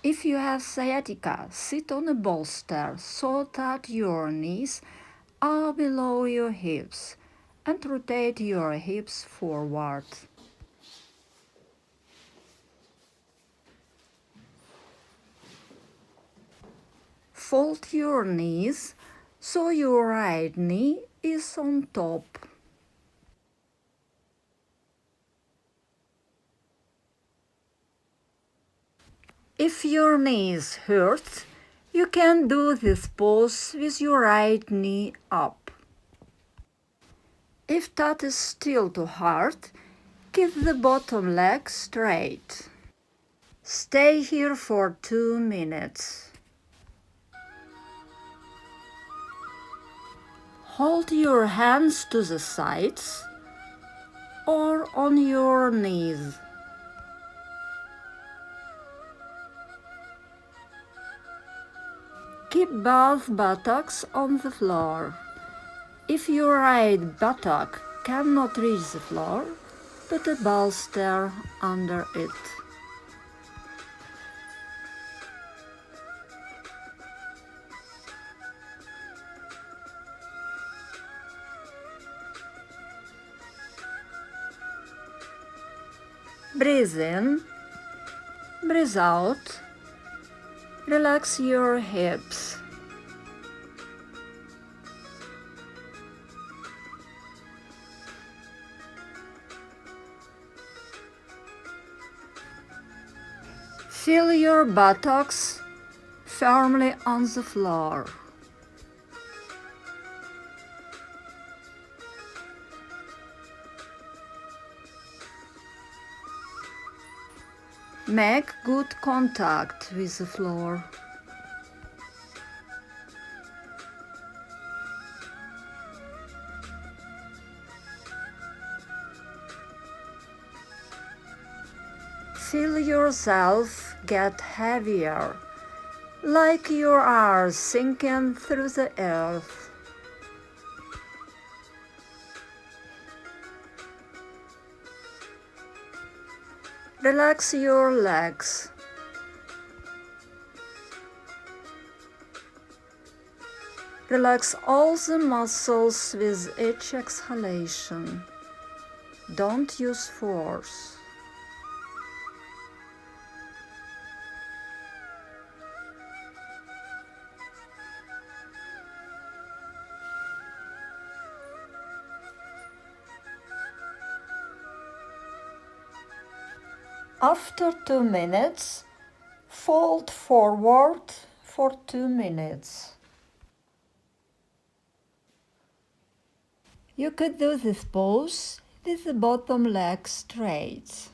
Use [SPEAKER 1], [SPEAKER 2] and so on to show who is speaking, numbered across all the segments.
[SPEAKER 1] If you have sciatica, sit on a bolster so that your knees are below your hips and rotate your hips forward. Fold your knees so your right knee is on top. If your knees hurt, you can do this pose with your right knee up. If that is still too hard, keep the bottom leg straight. Stay here for 2 minutes. Hold your hands to the sides or on your knees. Keep both buttocks on the floor. If your right buttock cannot reach the floor, put a bolster under it. Breathe in, breathe out. Relax your hips. Feel your buttocks firmly on the floor. Make good contact with the floor. Feel yourself get heavier, like you are sinking through the earth. Relax your legs. Relax all the muscles with each exhalation. Don't use force. After 2 minutes, fold forward for 2 minutes. You could do this pose with the bottom leg straight.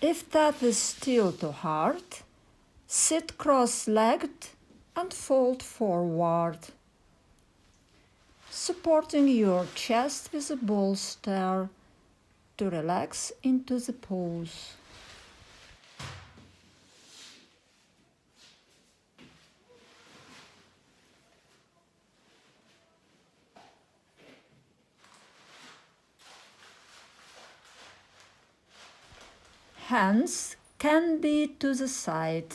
[SPEAKER 1] If that is still too hard, sit cross-legged and fold forward, supporting your chest with a bolster to relax into the pose. Hands can be to the side.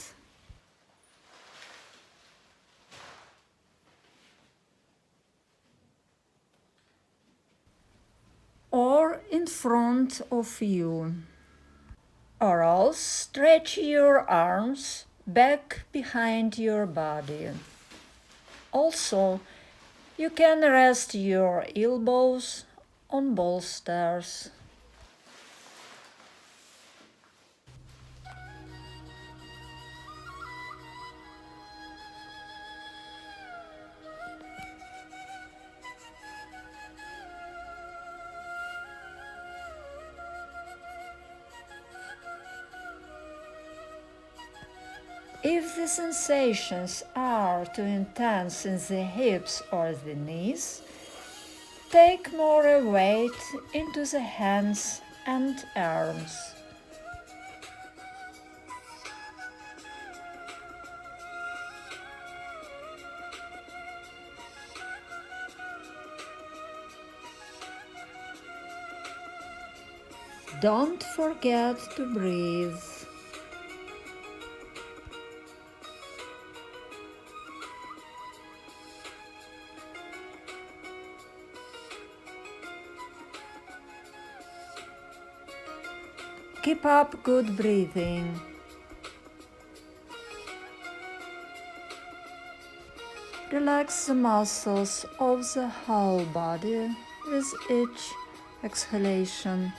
[SPEAKER 1] Or in front of you. Or else stretch your arms back behind your body. Also, you can rest your elbows on bolsters. If the sensations are too intense in the hips or the knees, take more weight into the hands and arms. Don't forget to breathe. Keep up good breathing. Relax the muscles of the whole body with each exhalation.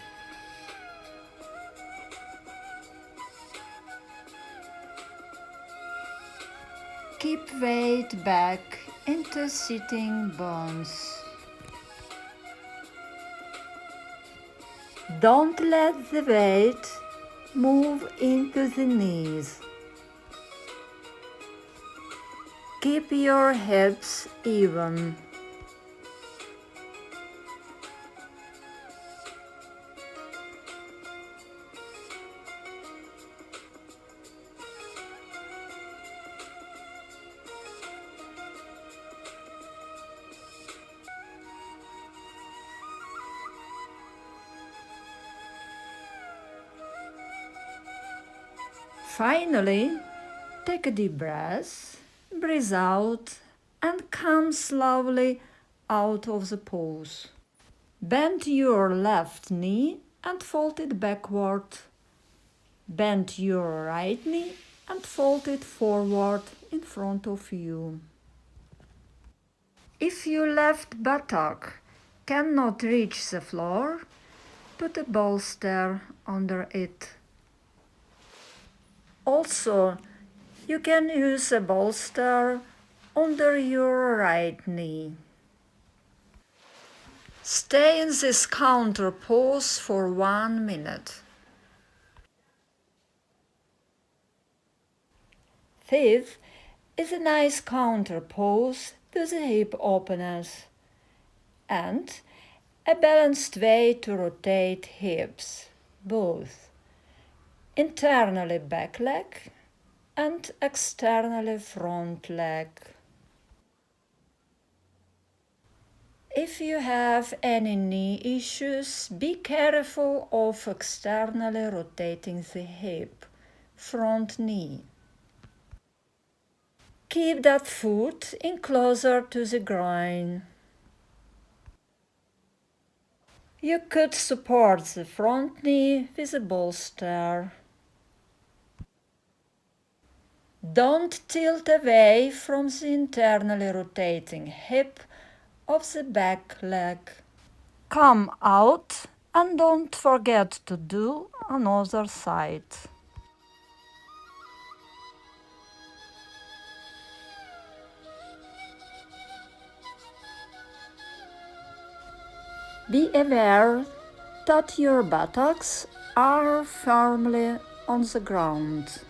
[SPEAKER 1] Keep weight back into sitting bones. Don't let the weight move into the knees. Keep your hips even. Finally, take a deep breath, breathe out, and come slowly out of the pose. Bend your left knee and fold it backward. Bend your right knee and fold it forward in front of you. If your left buttock cannot reach the floor, put a bolster under it. Also, you can use a bolster under your right knee. Stay in this counter pose for 1 minute. Fifth is a nice counter pose to the hip openers and a balanced way to rotate hips, both internally back leg and externally front leg. If you have any knee issues, be careful of externally rotating the hip, front knee. Keep that foot in closer to the groin. You could support the front knee with a bolster. Don't tilt away from the internally rotating hip of the back leg. Come out and don't forget to do another side. Be aware that your buttocks are firmly on the ground.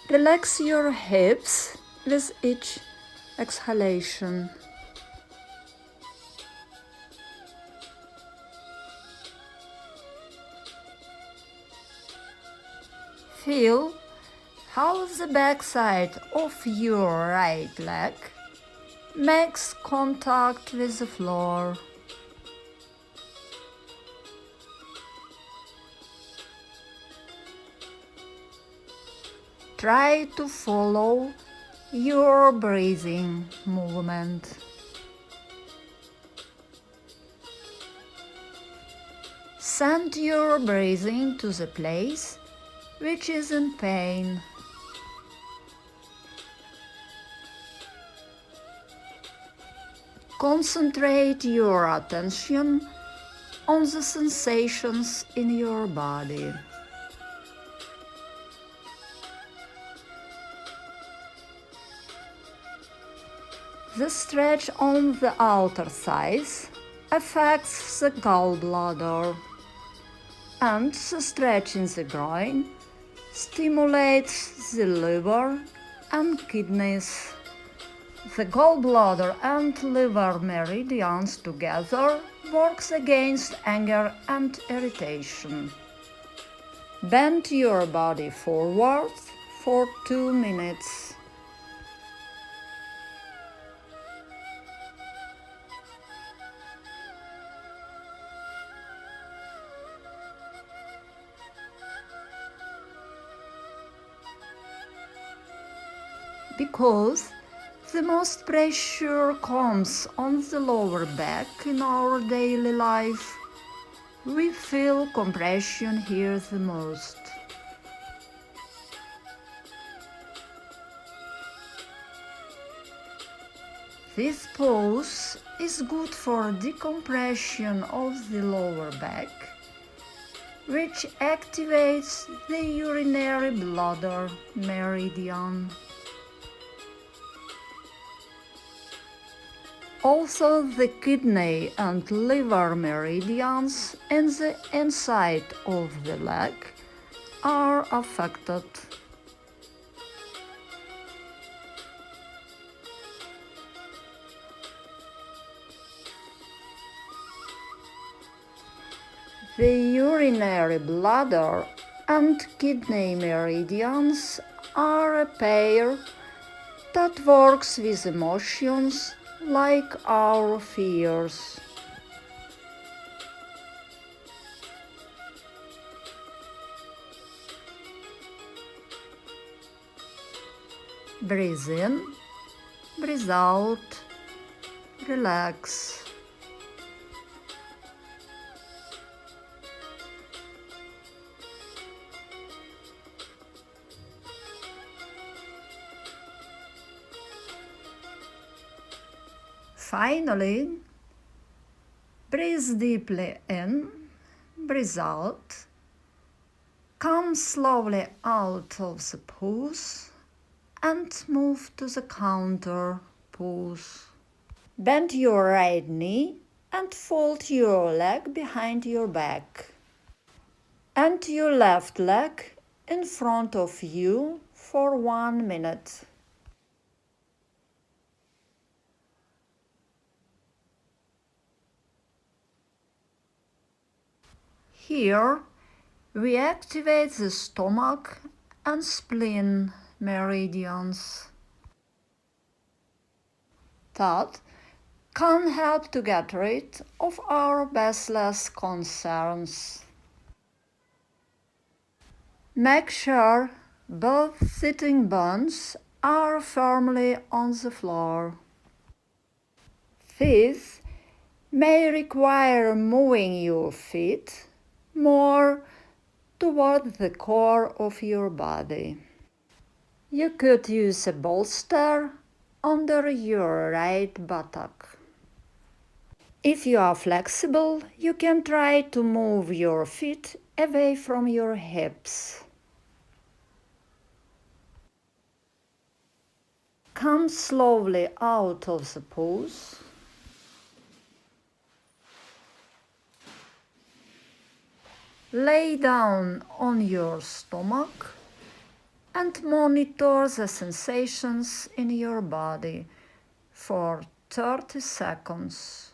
[SPEAKER 1] Relax your hips with each exhalation. Feel how the backside of your right leg makes contact with the floor. Try to follow your breathing movement. Send your breathing to the place which is in pain. Concentrate your attention on the sensations in your body. The stretch on the outer thighs affects the gallbladder, and the stretch in the groin stimulates the liver and kidneys. The gallbladder and liver meridians together works against anger and irritation. Bend your body forward for 2 minutes. because the most pressure comes on the lower back in our daily life. We feel compression here the most. This pose is good for decompression of the lower back, which activates the urinary bladder meridian. Also, the kidney and liver meridians in the inside of the leg are affected. The urinary bladder and kidney meridians are a pair that works with emotions like our fears. Breathe in, breathe out, relax. Finally, breathe deeply in, breathe out, come slowly out of the pose and move to the counter pose. Bend your right knee and fold your leg behind your back. And your left leg in front of you for 1 minute. Here, we activate the stomach and spleen meridians. That can help to get rid of our baseless concerns. Make sure both sitting bones are firmly on the floor. This may require moving your feet more toward the core of your body. You could use a bolster under your right buttock. If you are flexible, you can try to move your feet away from your hips. Come slowly out of the pose. Lay down on your stomach and monitor the sensations in your body for 30 seconds.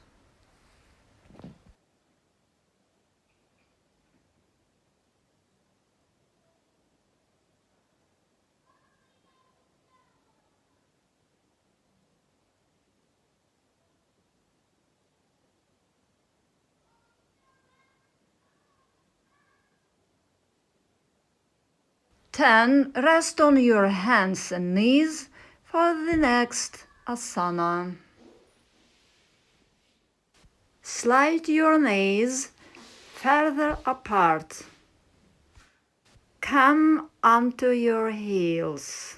[SPEAKER 1] Then rest on your hands and knees for the next asana. Slide your knees further apart. Come onto your heels.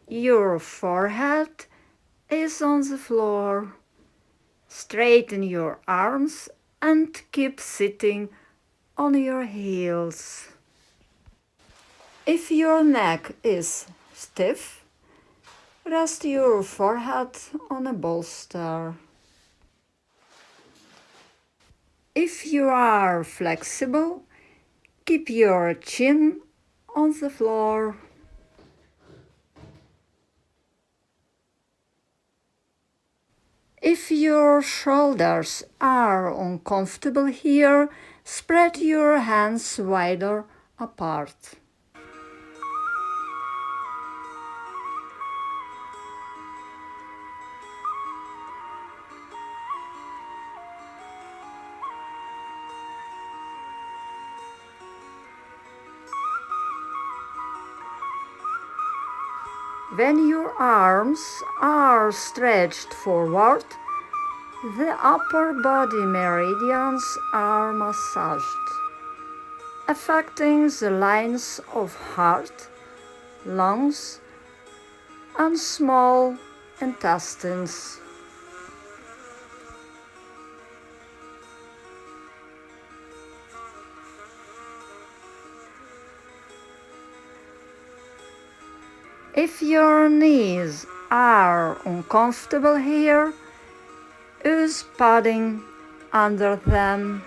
[SPEAKER 1] Your forehead is on the floor. Straighten your arms and keep sitting on your heels. If your neck is stiff, rest your forehead on a bolster. If you are flexible, keep your chin on the floor. If your shoulders are uncomfortable here, spread your hands wider apart. When your arms are stretched forward, the upper body meridians are massaged, affecting the lines of heart, lungs, and small intestines. If your knees are uncomfortable here, use padding under them.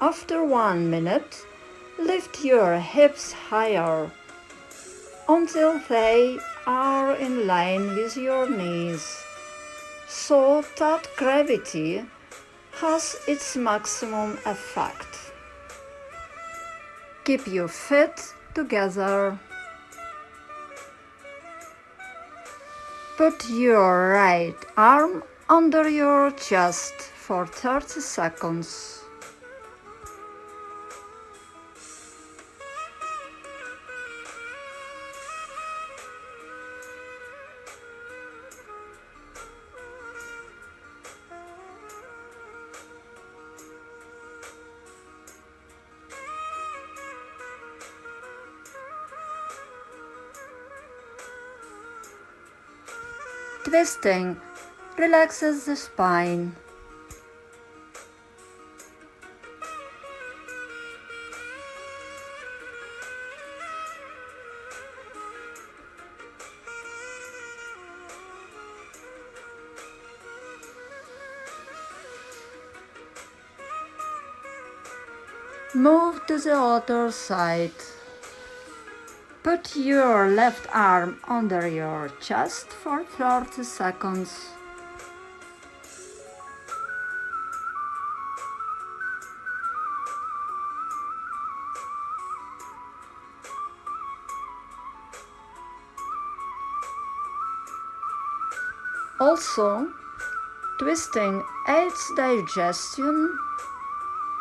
[SPEAKER 1] After 1 minute, lift your hips higher until they are in line with your knees, so that gravity has its maximum effect. Keep your feet together. Put your right arm under your chest for 30 seconds. Twisting relaxes the spine. Move to the other side. Put your left arm under your chest for 30 seconds. Also, twisting aids digestion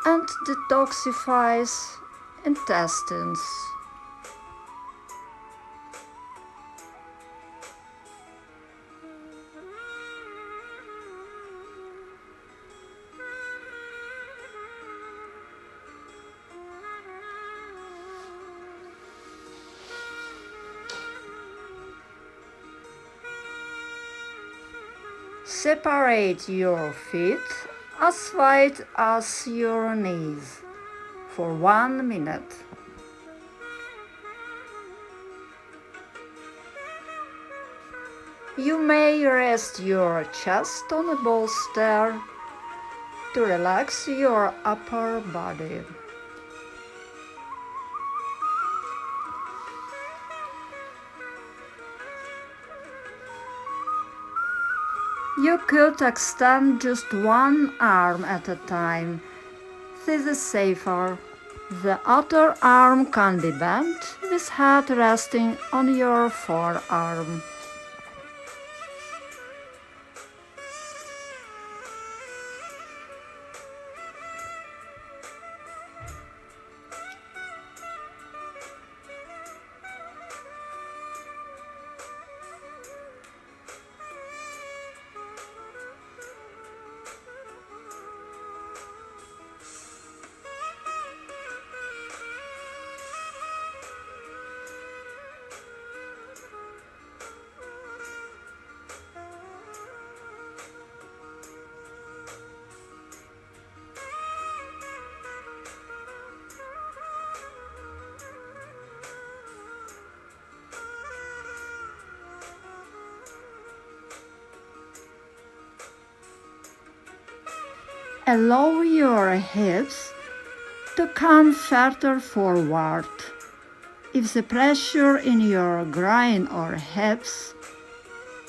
[SPEAKER 1] and detoxifies intestines. Separate your feet as wide as your knees for 1 minute. You may rest your chest on a bolster to relax your upper body. You could extend just one arm at a time. This is safer. The other arm can be bent with head resting on your forearm. Allow your hips to come further forward. If the pressure in your groin or hips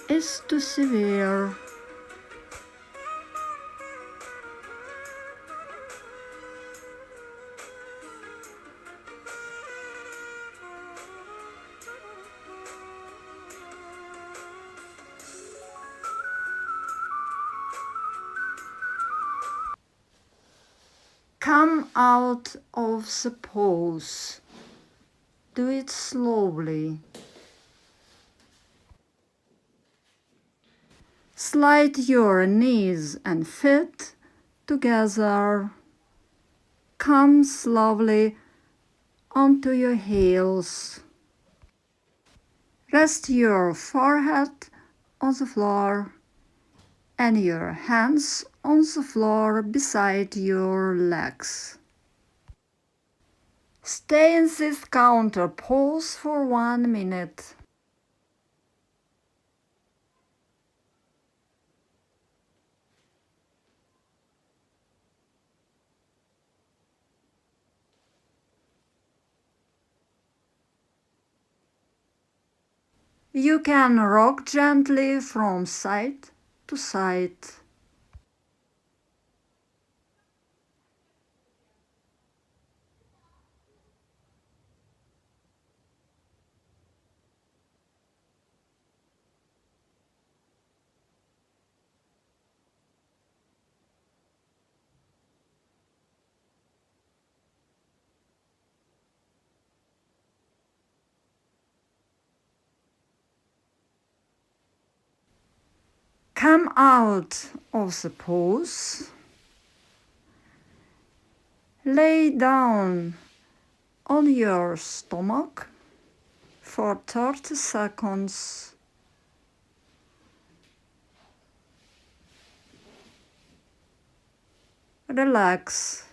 [SPEAKER 1] is too severe, Come out of the pose. Do it slowly. Slide your knees and feet together. Come slowly onto your heels. Rest your forehead on the floor and your hands on the floor beside your legs. Stay in this counter pose for 1 minute. You can rock gently from side to side. Come out of the pose. Lay down on your stomach for 30 seconds. Relax.